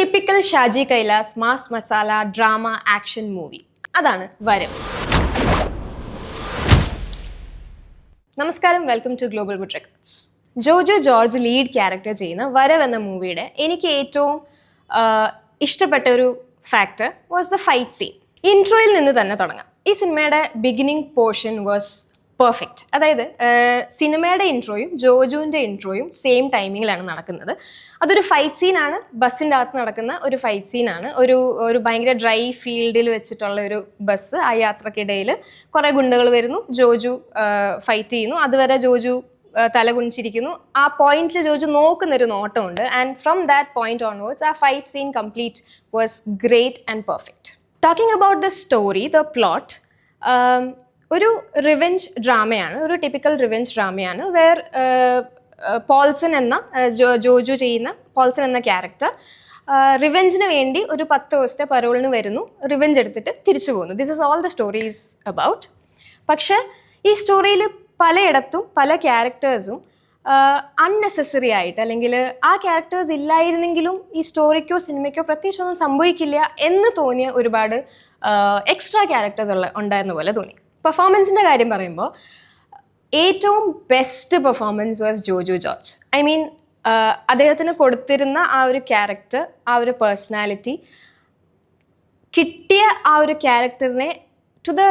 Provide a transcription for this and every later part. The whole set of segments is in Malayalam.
Typical Shaji Kailas mass masala drama action movie. അതാണ് വരവ്. നമസ്കാരം, welcome to global good records. Jojo George lead character ചെയ്യുന്ന വരവ് എന്ന മൂവിയുടെ എനിക്ക് ഏറ്റവും ഇഷ്ടപ്പെട്ട ഒരു factor was the fight scene. ഇൻട്രോയിൽ നിന്ന് തന്നെ തുടങ്ങാം. ഈ സിനിമയുടെ ബിഗിനിങ് പോർഷൻ വാസ് പെർഫെക്റ്റ്. അതായത് സിനിമയുടെ ഇൻട്രോയും ജോജുവിൻ്റെ ഇൻട്രോയും സെയിം ടൈമിങ്ങിലാണ് നടക്കുന്നത്. അതൊരു ഫൈറ്റ് സീനാണ്, ബസ്സിൻ്റെ അകത്ത് നടക്കുന്ന ഒരു ഫൈറ്റ് സീനാണ്. ഒരു ഭയങ്കര ഡ്രൈ ഫീൽഡിൽ വെച്ചിട്ടുള്ള ഒരു ബസ്. ആ യാത്രക്കിടയിൽ കുറേ ഗുണ്ടകൾ വരുന്നു, ജോജു ഫൈറ്റ് ചെയ്യുന്നു. അതുവരെ ജോജു തല കുനിച്ചിരിക്കുന്നു. ആ പോയിന്റിൽ ജോജു നോക്കുന്നൊരു നോട്ടമുണ്ട്. And from that point onwards ആ fight scene complete was great and perfect. Talking about the story, the plot, ഒരു റിവെഞ്ച് ഡ്രാമയാണ്, ഒരു ടിപ്പിക്കൽ റിവെഞ്ച് ഡ്രാമയാണ്. വേർ പോൾസൺ എന്ന ജോജു ചെയ്യുന്ന പോൾസൺ എന്ന ക്യാരക്ടർ റിവെഞ്ചിന് വേണ്ടി ഒരു 10 ദിവസത്തെ പരോളിന് വരുന്നു, റിവെഞ്ച് എടുത്തിട്ട് തിരിച്ചു പോകുന്നു. This is all the story is about. പക്ഷെ ഈ സ്റ്റോറിയിൽ പലയിടത്തും പല ക്യാരക്ടേഴ്സും അൺനെസസറി ആയിട്ട്, അല്ലെങ്കിൽ ആ ക്യാരക്ടേഴ്സ് ഇല്ലായിരുന്നെങ്കിലും ഈ സ്റ്റോറിക്കോ സിനിമയ്ക്കോ പ്രത്യേകിച്ചൊന്നും സംഭവിക്കില്ല എന്ന് തോന്നിയ ഒരുപാട് എക്സ്ട്രാ ക്യാരക്ടേഴ്സ് ഉണ്ടായിരുന്ന പോലെ തോന്നി. പെർഫോമൻസിൻ്റെ കാര്യം പറയുമ്പോൾ ഏറ്റവും best performance was Joju George. I mean, അദ്ദേഹത്തിന് കൊടുത്തിരുന്ന ആ ഒരു ക്യാരക്ടർ, ആ ഒരു പേഴ്സണാലിറ്റി, കിട്ടിയ ആ ഒരു ക്യാരക്ടറിനെ ടു ദ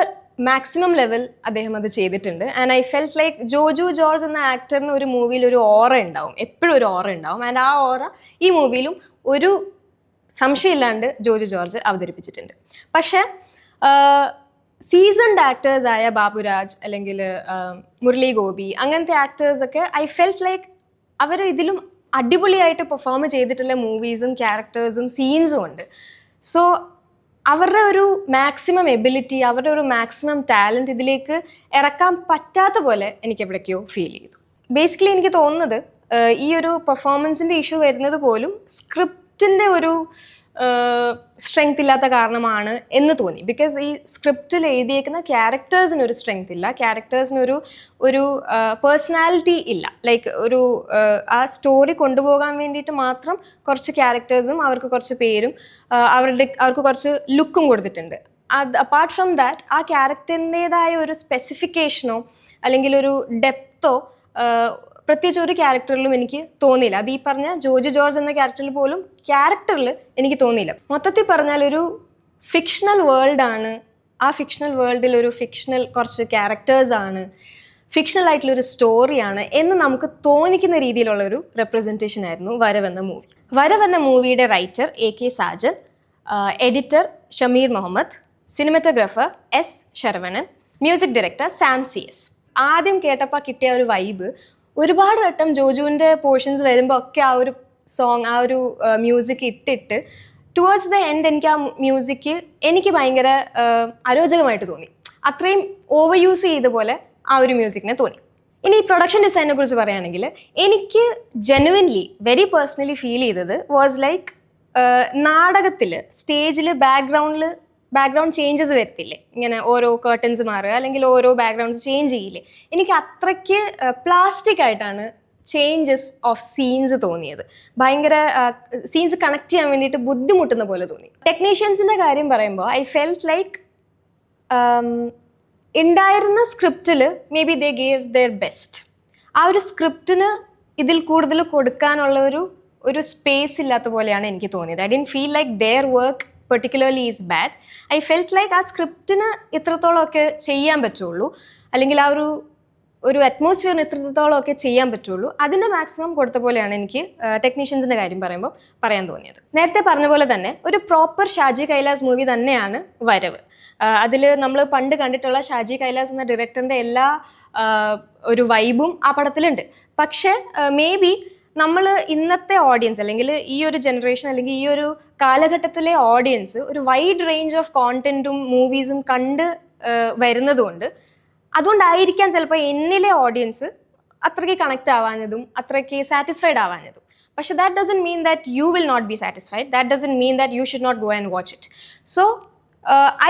മാക്സിമം ലെവൽ അദ്ദേഹം അത് ചെയ്തിട്ടുണ്ട്. And I felt like Joju George എന്ന ആക്ടറിന് ഒരു മൂവിയിൽ ഒരു ഓറ ഉണ്ടാവും, എപ്പോഴും ഒരു ഓറ ഉണ്ടാവും. ആൻഡ് ആ ഓറ ഈ മൂവിയിലും ഒരു സംശയമില്ലാണ്ട് ജോജു ജോർജ് അവതരിപ്പിച്ചിട്ടുണ്ട്. പക്ഷേ സീസൺഡ് ആക്ടേഴ്സായ ബാബുരാജ് അല്ലെങ്കിൽ മുരളി ഗോപി, അങ്ങനത്തെ ആക്ടേഴ്സൊക്കെ ഐ ഫെൽറ്റ് ലൈക്ക് അവർ ഇതിലും അടിപൊളിയായിട്ട് പെർഫോം ചെയ്തിട്ടുള്ള മൂവീസും ക്യാരക്ടേഴ്സും സീൻസും ഉണ്ട്. സോ അവരുടെ ഒരു മാക്സിമം എബിലിറ്റി, അവരുടെ ഒരു മാക്സിമം ടാലൻറ്റ് ഇതിലേക്ക് ഇറക്കാൻ പറ്റാത്ത പോലെ എനിക്ക് എവിടേക്കോ ഫീൽ ചെയ്തു. ബേസിക്കലി എനിക്ക് തോന്നുന്നത് ഈ ഒരു പെർഫോമൻസിൻ്റെ ഇഷ്യൂ വരുന്നത് പോലും സ്ക്രിപ്റ്റിൻ്റെ ഒരു സ്ട്രെങ്ത് ഇല്ലാത്ത കാരണമാണ് എന്ന് തോന്നി. ബിക്കോസ് ഈ സ്ക്രിപ്റ്റിൽ എഴുതിയേക്കുന്ന ക്യാരക്ടേഴ്സിനൊരു സ്ട്രെങ്ത് ഇല്ല, ക്യാരക്ടേഴ്സിനൊരു പേഴ്സണാലിറ്റി ഇല്ല. ലൈക്ക് ആ സ്റ്റോറി കൊണ്ടുപോകാൻ വേണ്ടിയിട്ട് മാത്രം കുറച്ച് ക്യാരക്ടേഴ്സും അവർക്ക് കുറച്ച് പേരും അവർക്ക് കുറച്ച് ലുക്കും കൊടുത്തിട്ടുണ്ട്. അപ്പാർട്ട് ഫ്രം ദാറ്റ് ആ ക്യാരക്ടറിൻ്റേതായ ഒരു സ്പെസിഫിക്കേഷനോ അല്ലെങ്കിൽ ഒരു ഡെപ്തോ പ്രത്യേകിച്ച് ഒരു ക്യാരക്ടറിലും എനിക്ക് തോന്നിയില്ല. അത് ഈ പറഞ്ഞ ജോജു ജോർജ് എന്ന ക്യാരക്ടറിൽ എനിക്ക് തോന്നിയില്ല. മൊത്തത്തിൽ പറഞ്ഞാൽ ഒരു ഫിക്ഷണൽ വേൾഡാണ്, ആ ഫിക്ഷണൽ വേൾഡിൽ ഒരു ഫിക്ഷണൽ കുറച്ച് ക്യാരക്ടേഴ്സാണ്, ഫിക്ഷണൽ ആയിട്ടുള്ളൊരു സ്റ്റോറിയാണ് എന്ന് നമുക്ക് തോന്നിക്കുന്ന രീതിയിലുള്ള ഒരു റെപ്രസെൻറ്റേഷൻ ആയിരുന്നു വരവ് എന്ന മൂവി. വരവ് എന്ന മൂവിയുടെ writer AK Sajan, editor Shameer Muhammad, cinematographer S Saravanan, music director Sam CS. ആദ്യം കേട്ടപ്പോൾ കിട്ടിയ ഒരു വൈബ്, ഒരുപാട് വട്ടം ജോജുവിൻ്റെ പോർഷൻസ് വരുമ്പോൾ ഒക്കെ ആ ഒരു സോങ്, ആ ഒരു മ്യൂസിക് ഇട്ടിട്ട് ടുവേർഡ്സ് ദ എൻഡ് എനിക്ക് ആ മ്യൂസിക് എനിക്ക് ഭയങ്കര അരോചകമായിട്ട് തോന്നി. അത്രയും ഓവർ യൂസ് ചെയ്ത പോലെ ആ ഒരു മ്യൂസിക്കിനെ തോന്നി. ഇനി ഈ പ്രൊഡക്ഷൻ ഡിസൈനെ കുറിച്ച് പറയുകയാണെങ്കിൽ എനിക്ക് ജെനുവിൻലി വെരി പേഴ്സണലി ഫീൽ ചെയ്തത് വാസ് ലൈക്ക് നാടകത്തിൽ സ്റ്റേജിൽ ബാക്ക്ഗ്രൗണ്ട് ചേഞ്ചസ് വരത്തില്ലേ, ഇങ്ങനെ ഓരോ കേർട്ടൻസ് മാറുക അല്ലെങ്കിൽ ഓരോ ബാക്ക്ഗ്രൗണ്ട്സ് ചേഞ്ച് ചെയ്യില്ലേ, എനിക്ക് അത്രയ്ക്ക് പ്ലാസ്റ്റിക് ആയിട്ടാണ് ചേഞ്ചസ് ഓഫ് സീൻസ് തോന്നിയത്. ഭയങ്കര സീൻസ് കണക്ട് ചെയ്യാൻ വേണ്ടിയിട്ട് ബുദ്ധിമുട്ടുന്ന പോലെ തോന്നി. ടെക്നീഷ്യൻസിൻ്റെ കാര്യം പറയുമ്പോൾ ഐ ഫെൽറ്റ് ലൈക്ക് ഉണ്ടായിരുന്ന സ്ക്രിപ്റ്റിൽ maybe they gave their best. ആ ഒരു സ്ക്രിപ്റ്റിന് ഇതിൽ കൂടുതൽ കൊടുക്കാനുള്ള ഒരു സ്പേസ് ഇല്ലാത്ത പോലെയാണ് എനിക്ക് തോന്നിയത്. I didn't feel like there work particularly is bad. I felt like ആ സ്ക്രിപ്റ്റിന് ഇത്രത്തോളമൊക്കെ ചെയ്യാൻ പറ്റുള്ളൂ, അല്ലെങ്കിൽ ആ ഒരു അറ്റ്മോസ്ഫിയറിന് ഇത്രത്തോളമൊക്കെ ചെയ്യാൻ പറ്റുള്ളൂ, അതിൻ്റെ മാക്സിമം കൊടുത്ത പോലെയാണ് എനിക്ക് ടെക്നീഷ്യൻസിൻ്റെ കാര്യം പറയുമ്പോൾ പറയാൻ തോന്നിയത്. നേരത്തെ പറഞ്ഞ പോലെ തന്നെ ഒരു പ്രോപ്പർ ഷാജി കൈലാസ് മൂവി തന്നെയാണ് വരവ്. അതിൽ നമ്മൾ പണ്ട് കണ്ടിട്ടുള്ള ഷാജി കൈലാസ് എന്ന ഡയറക്ടറിൻ്റെ എല്ലാ ഒരു വൈബും ആ പടത്തിലുണ്ട്. പക്ഷേ മേ ബി നമ്മൾ ഇന്നത്തെ ഓഡിയൻസ്, അല്ലെങ്കിൽ ഈ ഒരു ജനറേഷൻ, അല്ലെങ്കിൽ ഈ ഒരു കാലഘട്ടത്തിലെ ഓഡിയൻസ് ഒരു വൈഡ് റേഞ്ച് ഓഫ് കോണ്ടന്റും മൂവീസും കണ്ട് വരുന്നതുകൊണ്ട് അതുകൊണ്ടായിരിക്കാം ചിലപ്പോൾ എന്നിലെ ഓഡിയൻസ് അത്രയ്ക്ക് കണക്റ്റ് ആവാഞ്ഞതും അത്രയ്ക്ക് സാറ്റിസ്ഫൈഡ് ആവാഞ്ഞതും. പക്ഷെ that doesn't mean that you will not be satisfied, that doesn't mean that you should not go and watch it. So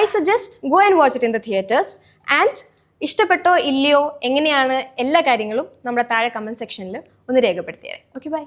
I suggest go and watch it in the theatres. And ഇഷ്ടപ്പെട്ടോ ഇല്ലയോ എങ്ങനെയാണ് എല്ലാ കാര്യങ്ങളും നമ്മുടെ താഴെ കമൻറ്റ് സെക്ഷനിൽ ഒന്ന് രേഖപ്പെടുത്തിയാൽ. Okay, by.